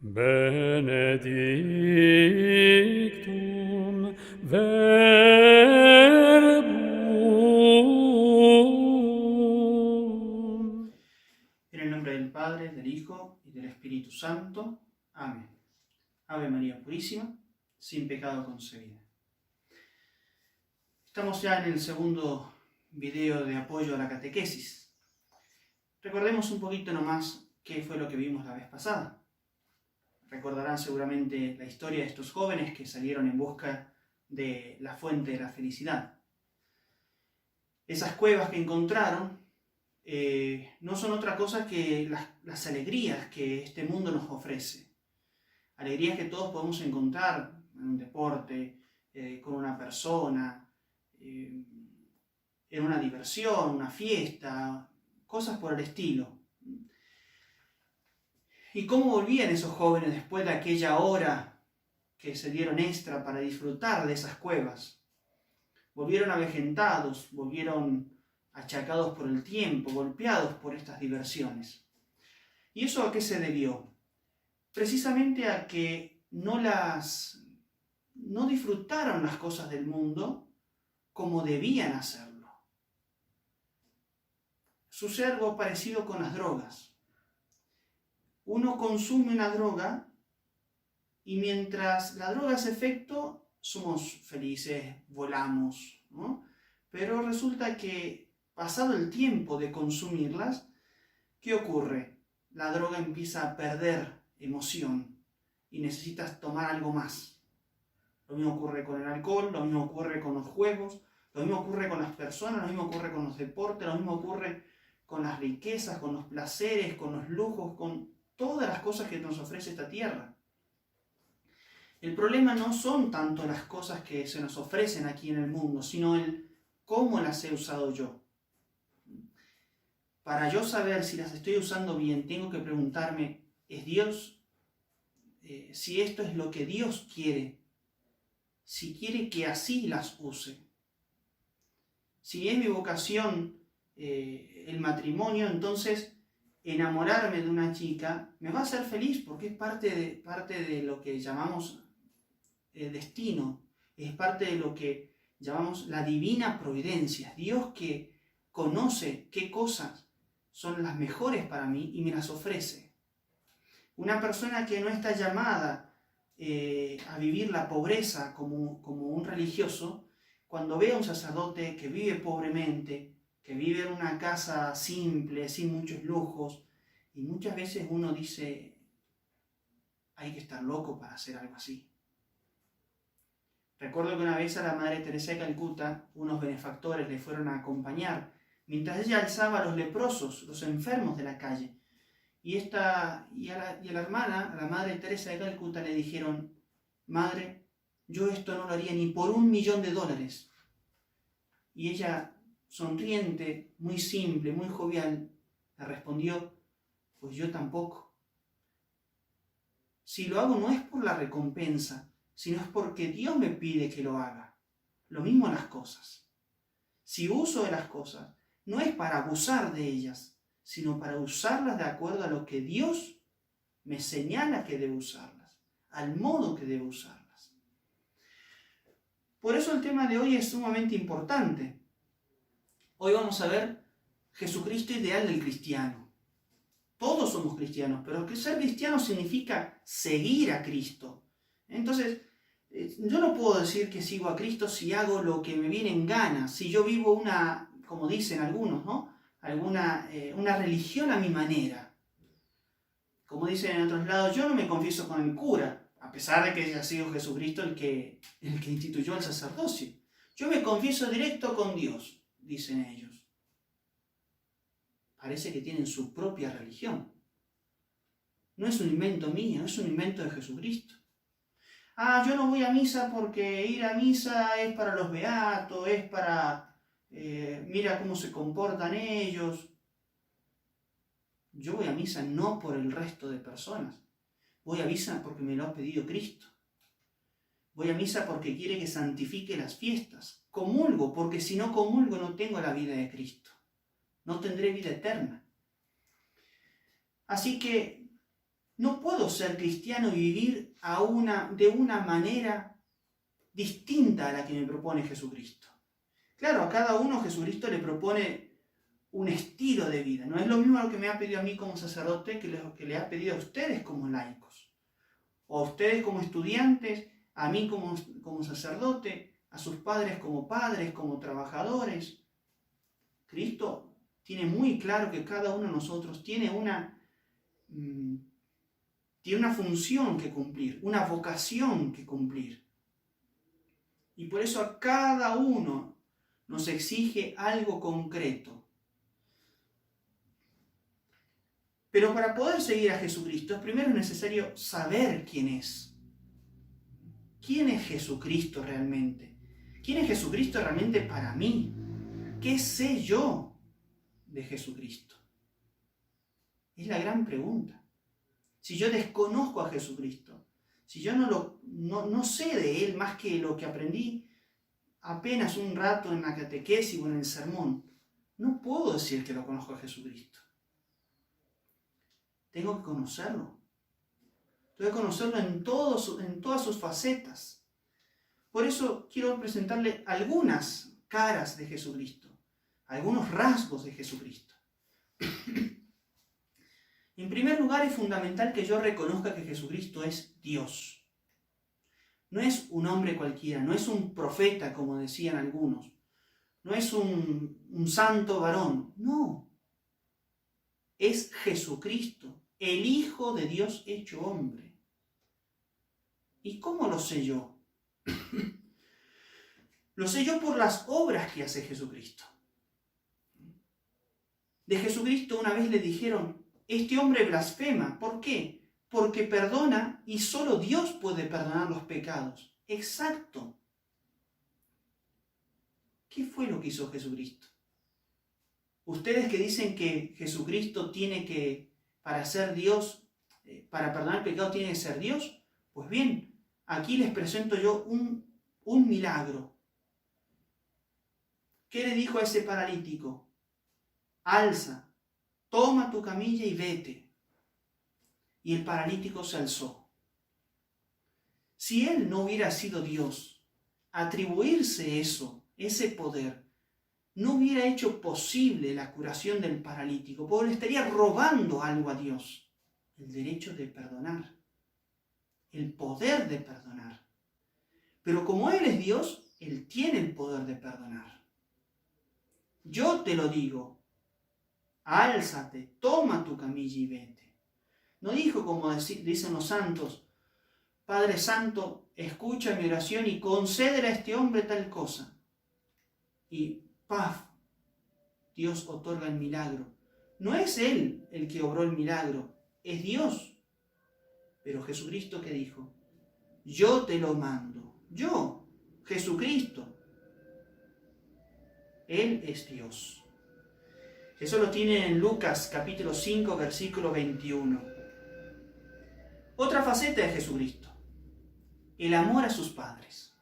Benedictum verbum. En el nombre del Padre, del Hijo y del Espíritu Santo. Amén. Ave María Purísima, sin pecado concebida. Estamos ya en el segundo video de apoyo a la catequesis. Recordemos un poquito nomás qué fue lo que vimos la vez pasada. Recordarán seguramente la historia de estos jóvenes que salieron en busca de la fuente de la felicidad. Esas cuevas que encontraron no son otra cosa que las alegrías que este mundo nos ofrece. Alegrías que todos podemos encontrar en un deporte, con una persona, en una diversión, una fiesta, cosas por el estilo. ¿Y cómo volvían esos jóvenes después de aquella hora que se dieron extra para disfrutar de esas cuevas? Volvieron avejentados, volvieron achacados por el tiempo, golpeados por estas diversiones. ¿Y eso a qué se debió? Precisamente a que no disfrutaron las cosas del mundo como debían hacerlo. Sucede algo parecido con las drogas. Uno consume una droga y mientras la droga hace efecto, somos felices, volamos, ¿no? Pero resulta que pasado el tiempo de consumirlas, ¿qué ocurre? La droga empieza a perder emoción y necesitas tomar algo más. Lo mismo ocurre con el alcohol, lo mismo ocurre con los juegos, lo mismo ocurre con las personas, lo mismo ocurre con los deportes, lo mismo ocurre con las riquezas, con los placeres, con los lujos, con todas las cosas que nos ofrece esta tierra. El problema no son tanto las cosas que se nos ofrecen aquí en el mundo, sino el cómo las he usado yo. Para yo saber si las estoy usando bien, tengo que preguntarme, ¿es Dios? Si esto es lo que Dios quiere, si quiere que así las use. Si es mi vocación el matrimonio, entonces enamorarme de una chica me va a hacer feliz porque es parte de lo que llamamos destino, es parte de lo que llamamos la divina providencia. Dios que conoce qué cosas son las mejores para mí y me las ofrece. Una persona que no está llamada a vivir la pobreza como un religioso, cuando ve a un sacerdote que vive pobremente, que vive en una casa simple, sin muchos lujos, y muchas veces uno dice, hay que estar loco para hacer algo así. Recuerdo que una vez a la Madre Teresa de Calcuta, unos benefactores le fueron a acompañar, mientras ella alzaba a los leprosos, los enfermos de la calle. Y a la hermana, a la Madre Teresa de Calcuta, le dijeron, Madre, yo esto no lo haría ni por $1.000.000. Y ella, sonriente, muy simple, muy jovial, le respondió, pues yo tampoco. Si lo hago no es por la recompensa, sino es porque Dios me pide que lo haga. Lo mismo las cosas. Si uso de las cosas, no es para abusar de ellas, sino para usarlas de acuerdo a lo que Dios me señala que debo usarlas, al modo que debo usarlas. Por eso el tema de hoy es sumamente importante. Hoy vamos a ver Jesucristo ideal del cristiano. Todos somos cristianos, pero que ser cristiano significa seguir a Cristo. Entonces, yo no puedo decir que sigo a Cristo si hago lo que me viene en gana, si yo vivo como dicen algunos, ¿no? Una religión a mi manera. Como dicen en otros lados, yo no me confieso con el cura, a pesar de que haya sido Jesucristo el que instituyó el sacerdocio. Yo me confieso directo con Dios, dicen ellos. Parece que tienen su propia religión. No es un invento mío, es un invento de Jesucristo. Yo no voy a misa porque ir a misa es para los beatos, es para... mira cómo se comportan ellos. Yo voy a misa no por el resto de personas. Voy a misa porque me lo ha pedido Cristo. Voy a misa porque quiere que santifique las fiestas. Comulgo porque si no comulgo no tengo la vida de Cristo. No tendré vida eterna. Así que no puedo ser cristiano y vivir de una manera distinta a la que me propone Jesucristo. Claro, a cada uno Jesucristo le propone un estilo de vida. No es lo mismo lo que me ha pedido a mí como sacerdote que lo que le ha pedido a ustedes como laicos. O a ustedes como estudiantes, a mí como sacerdote, a sus padres, como trabajadores. Cristo tiene muy claro que cada uno de nosotros tiene una función que cumplir, una vocación que cumplir. Y por eso a cada uno nos exige algo concreto. Pero para poder seguir a Jesucristo, primero es necesario saber quién es. ¿Quién es Jesucristo realmente? ¿Quién es Jesucristo realmente para mí? ¿Qué sé yo de Jesucristo? Es la gran pregunta. Si yo desconozco a Jesucristo, si yo no sé de Él más que lo que aprendí apenas un rato en la catequesis o en el sermón, no puedo decir que lo conozco a Jesucristo. Tengo que conocerlo. Tengo que conocerlo en todas sus facetas. Por eso quiero presentarle algunas caras de Jesucristo, algunos rasgos de Jesucristo. En primer lugar, es fundamental que yo reconozca que Jesucristo es Dios. No es un hombre cualquiera, no es un profeta, como decían algunos, no es un santo varón, no. Es Jesucristo, el Hijo de Dios hecho hombre. ¿Y cómo lo sé yo? Lo sé yo por las obras que hace Jesucristo. De Jesucristo una vez le dijeron, este hombre blasfema. ¿Por qué? Porque perdona y solo Dios puede perdonar los pecados. Exacto. ¿Qué fue lo que hizo Jesucristo? Ustedes que dicen que Jesucristo para ser Dios, para perdonar el pecado tiene que ser Dios, pues bien, aquí les presento yo un milagro. ¿Qué le dijo a ese paralítico? Alza, toma tu camilla y vete. Y el paralítico se alzó. Si él no hubiera sido Dios, atribuirse ese poder, no hubiera hecho posible la curación del paralítico, porque le estaría robando algo a Dios, el derecho de perdonar, el poder de perdonar. Pero como Él es Dios, Él tiene el poder de perdonar. Yo te lo digo, álzate, toma tu camilla y vete. No dijo como dicen los santos, Padre Santo, escucha mi oración y concédele a este hombre tal cosa. Y ¡paf! Dios otorga el milagro. No es Él el que obró el milagro, es Dios. Pero Jesucristo, ¿qué dijo? Yo te lo mando. Yo, Jesucristo. Él es Dios. Eso lo tiene en Lucas capítulo 5, versículo 21. Otra faceta de Jesucristo. El amor a sus padres.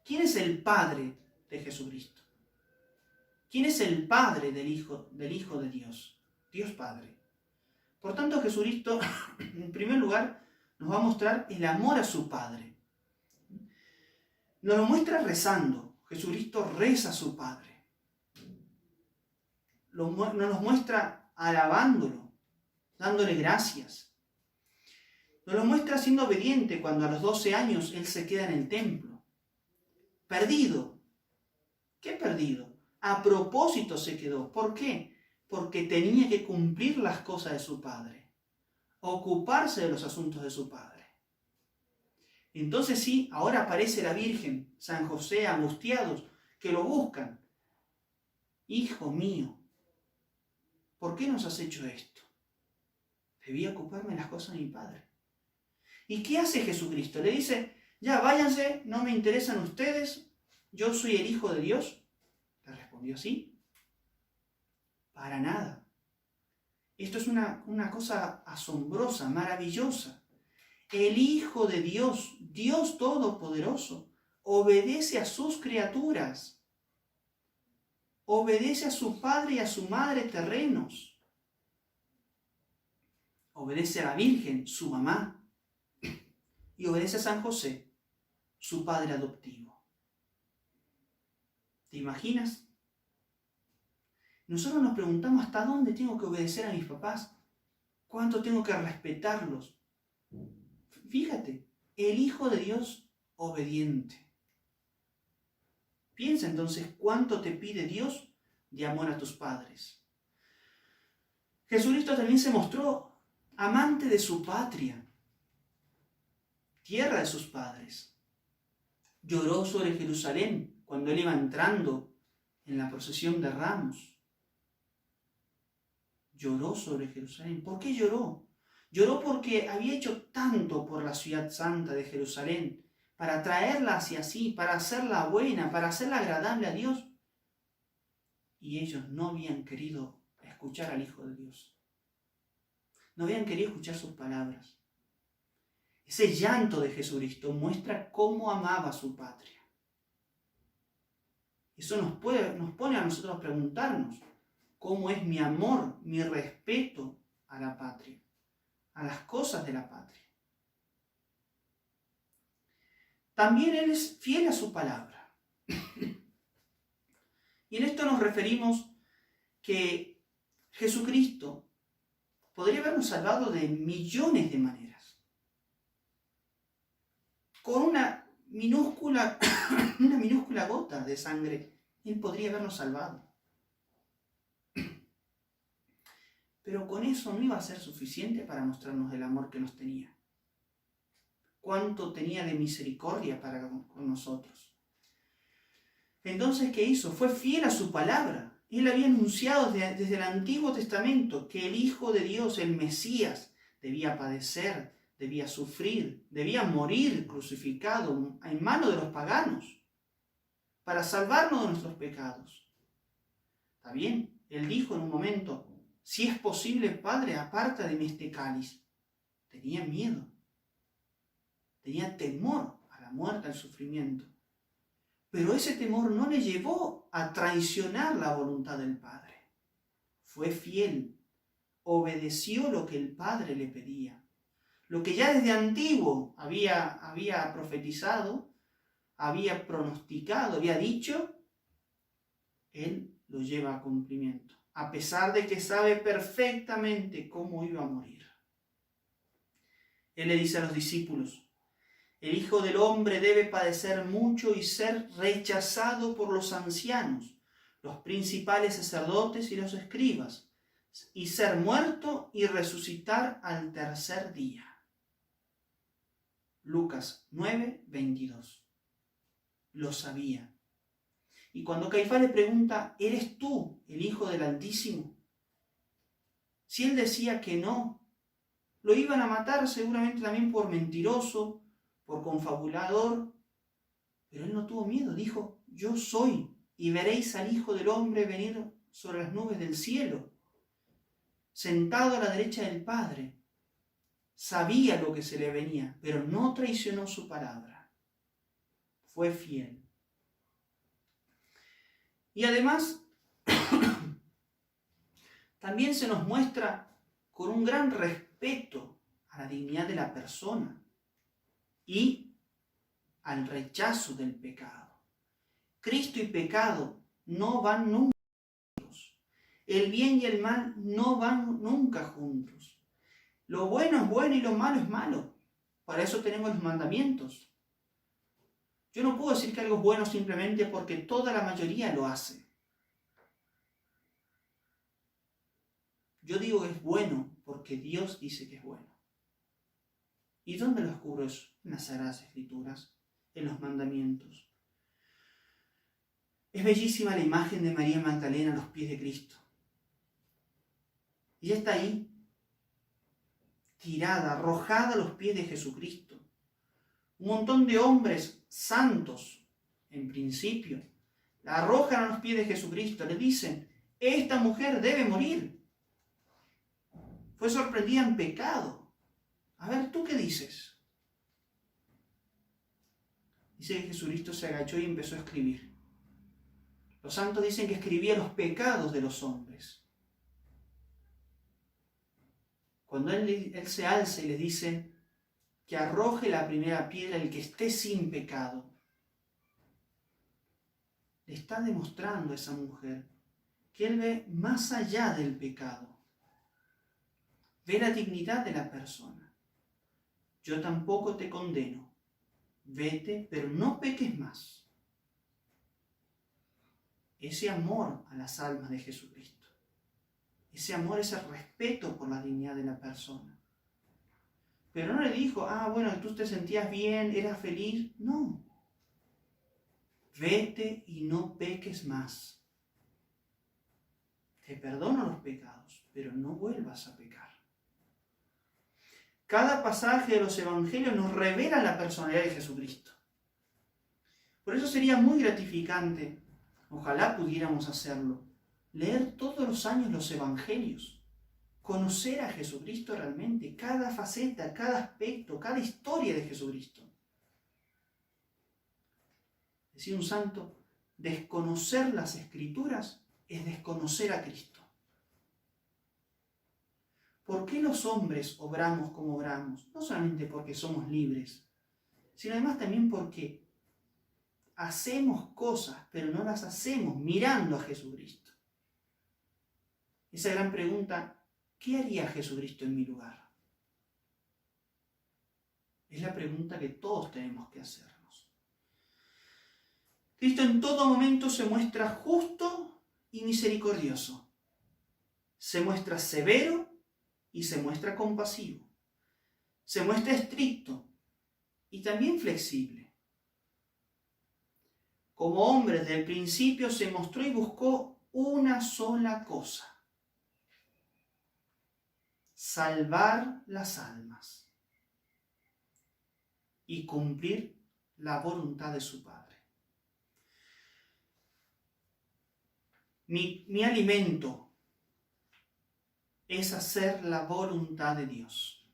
¿Quién es el Padre de Jesucristo? ¿Quién es el Padre del Hijo de Dios? Dios Padre. Por tanto, Jesucristo, en primer lugar, nos va a mostrar el amor a su Padre. Nos lo muestra rezando. Jesucristo reza a su Padre. Nos lo muestra alabándolo, dándole gracias. Nos lo muestra siendo obediente cuando a los 12 años Él se queda en el templo. Perdido. ¿Qué perdido? A propósito se quedó. ¿Por qué? Porque tenía que cumplir las cosas de su Padre. Ocuparse de los asuntos de su Padre. Entonces sí, ahora aparece la Virgen, San José, angustiados, que lo buscan. Hijo mío, ¿por qué nos has hecho esto? Debía ocuparme de las cosas de mi Padre. ¿Y qué hace Jesucristo? Le dice, ya váyanse, no me interesan ustedes, yo soy el Hijo de Dios. Le respondió así. Para nada. Esto es una cosa asombrosa, maravillosa. El Hijo de Dios, Dios Todopoderoso, obedece a sus criaturas. Obedece a su padre y a su madre terrenos. obedece a la Virgen, su mamá, y obedece a San José, su padre adoptivo. ¿Te imaginas? Nosotros nos preguntamos hasta dónde tengo que obedecer a mis papás, cuánto tengo que respetarlos. Fíjate, el Hijo de Dios obediente. Piensa entonces cuánto te pide Dios de amor a tus padres. Jesucristo también se mostró amante de su patria, tierra de sus padres. Lloró sobre Jerusalén cuando él iba entrando en la procesión de Ramos. Lloró sobre Jerusalén. ¿Por qué lloró? Lloró porque había hecho tanto por la ciudad santa de Jerusalén, para traerla hacia sí, para hacerla buena, para hacerla agradable a Dios. Y ellos no habían querido escuchar al Hijo de Dios. No habían querido escuchar sus palabras. Ese llanto de Jesucristo muestra cómo amaba a su patria. Eso nos pone a nosotros a preguntarnos cómo es mi amor, mi respeto a la patria, a las cosas de la patria. También Él es fiel a su palabra. Y en esto nos referimos que Jesucristo podría habernos salvado de millones de maneras. Con una minúscula gota de sangre, Él podría habernos salvado. Pero con eso no iba a ser suficiente para mostrarnos el amor que nos tenía. Cuánto tenía de misericordia para con nosotros. Entonces, ¿qué hizo? Fue fiel a su palabra. Él había anunciado desde el Antiguo Testamento que el Hijo de Dios, el Mesías, debía padecer, debía sufrir, debía morir crucificado en manos de los paganos para salvarnos de nuestros pecados. ¿Está bien? Él dijo en un momento, si es posible, Padre, aparta de mí este cáliz. Tenía miedo. Tenía temor a la muerte, al sufrimiento. Pero ese temor no le llevó a traicionar la voluntad del Padre. Fue fiel, obedeció lo que el Padre le pedía. Lo que ya desde antiguo había profetizado, había pronosticado, había dicho, Él lo lleva a cumplimiento, a pesar de que sabe perfectamente cómo iba a morir. Él le dice a los discípulos, el Hijo del Hombre debe padecer mucho y ser rechazado por los ancianos, los principales sacerdotes y los escribas, y ser muerto y resucitar al tercer día. Lucas 9:22. Lo sabía. Y cuando Caifás le pregunta, ¿eres tú el Hijo del Altísimo? Si él decía que no, lo iban a matar seguramente también por mentiroso, por confabulador, pero él no tuvo miedo, dijo, yo soy, y veréis al Hijo del Hombre venir sobre las nubes del cielo, sentado a la derecha del Padre. Sabía lo que se le venía, pero no traicionó su palabra. Fue fiel. Y además, también se nos muestra con un gran respeto a la dignidad de la persona y al rechazo del pecado. Cristo y pecado no van nunca juntos. El bien y el mal no van nunca juntos. Lo bueno es bueno y lo malo es malo. Para eso tenemos los mandamientos. Yo no puedo decir que algo es bueno simplemente porque toda la mayoría lo hace. Yo digo que es bueno porque Dios dice que es bueno. ¿Y dónde lo descubro eso? En las Sagradas Escrituras, en los mandamientos. Es bellísima la imagen de María Magdalena a los pies de Cristo. Ella está ahí, tirada, arrojada a los pies de Jesucristo. Un montón de hombres santos, en principio, la arrojan a los pies de Jesucristo, le dicen, esta mujer debe morir. Fue sorprendida en pecado. A ver, ¿tú qué dices? Dice que Jesucristo se agachó y empezó a escribir. Los santos dicen que escribía los pecados de los hombres. Cuando él se alza y les dice que arroje la primera piedra el que esté sin pecado, le está demostrando a esa mujer que él ve más allá del pecado. Ve la dignidad de la persona. Yo tampoco te condeno. Vete, pero no peques más. Ese amor a las almas de Jesucristo. Ese amor, ese respeto por la dignidad de la persona. Pero no le dijo, bueno, tú te sentías bien, eras feliz. No. Vete y no peques más. Te perdono los pecados, pero no vuelvas a pecar. Cada pasaje de los evangelios nos revela la personalidad de Jesucristo. Por eso sería muy gratificante, ojalá pudiéramos hacerlo, leer todos los años los evangelios, conocer a Jesucristo realmente, cada faceta, cada aspecto, cada historia de Jesucristo. Decía un santo, desconocer las Escrituras es desconocer a Cristo. ¿Por qué los hombres obramos como obramos? No solamente porque somos libres, sino además también porque hacemos cosas, pero no las hacemos mirando a Jesucristo. Esa gran pregunta, ¿qué haría Jesucristo en mi lugar? Es la pregunta que todos tenemos que hacernos. Cristo en todo momento se muestra justo y misericordioso. Se muestra severo y se muestra compasivo. Se muestra estricto y también flexible. Como hombre, desde el principio se mostró y buscó una sola cosa: salvar las almas y cumplir la voluntad de su Padre. Mi alimento es hacer la voluntad de Dios.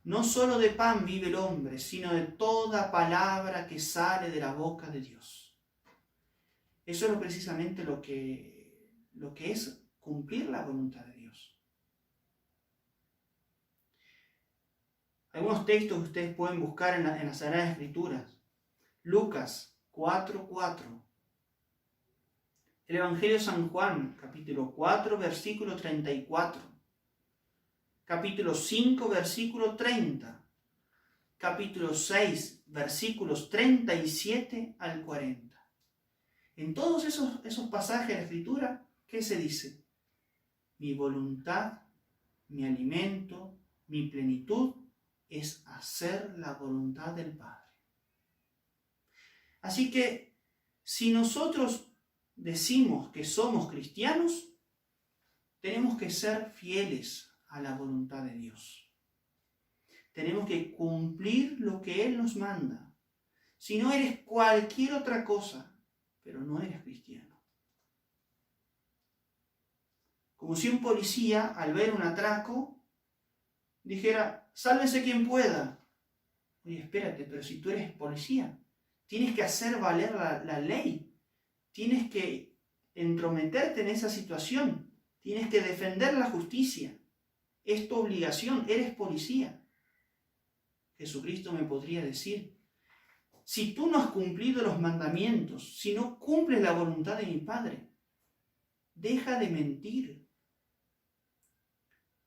No solo de pan vive el hombre, sino de toda palabra que sale de la boca de Dios. Eso es precisamente lo que es cumplir la voluntad de Dios. Algunos textos que ustedes pueden buscar en las Sagradas Escrituras. Lucas 4:4. El Evangelio de San Juan, capítulo 4, versículo 34. Capítulo 5, versículo 30. Capítulo 6, versículos 37 al 40. En todos esos pasajes de la Escritura, ¿qué se dice? Mi voluntad, mi alimento, mi plenitud es hacer la voluntad del Padre. Así que, si nosotros decimos que somos cristianos, tenemos que ser fieles a la voluntad de Dios. Tenemos que cumplir lo que Él nos manda. Si no, eres cualquier otra cosa, pero no eres cristiano. Como si un policía, al ver un atraco, dijera, sálvese quien pueda. Oye, espérate, pero si tú eres policía, tienes que hacer valer la ley. Tienes que entrometerte en esa situación. Tienes que defender la justicia. Es tu obligación, eres policía. Jesucristo me podría decir, si tú no has cumplido los mandamientos, si no cumples la voluntad de mi Padre, deja de mentir.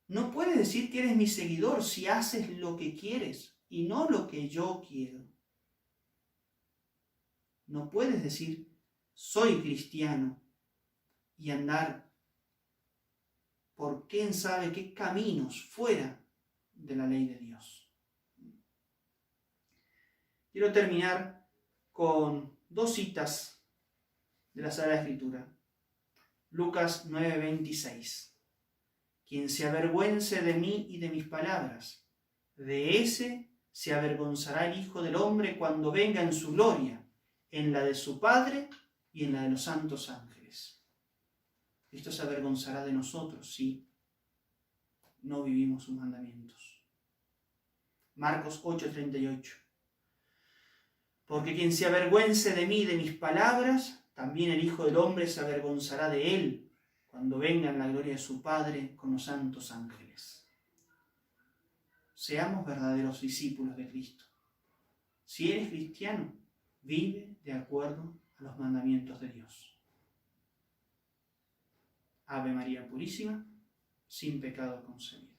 No puedes decir que eres mi seguidor si haces lo que quieres y no lo que yo quiero. No puedes decir, soy cristiano y andar por quién sabe qué caminos fuera de la ley de Dios. Quiero terminar con dos citas de la Sagrada Escritura. Lucas 9:26. Quien se avergüence de mí y de mis palabras, de ese se avergonzará el Hijo del Hombre cuando venga en su gloria, en la de su Padre y en la de los santos ángeles. Cristo se avergonzará de nosotros si no vivimos sus mandamientos. Marcos 8:38. Porque quien se avergüence de mí y de mis palabras, también el Hijo del Hombre se avergonzará de él cuando venga en la gloria de su Padre con los santos ángeles. Seamos verdaderos discípulos de Cristo. Si eres cristiano, vive de acuerdo a los mandamientos de Dios. Ave María Purísima, sin pecado concebida.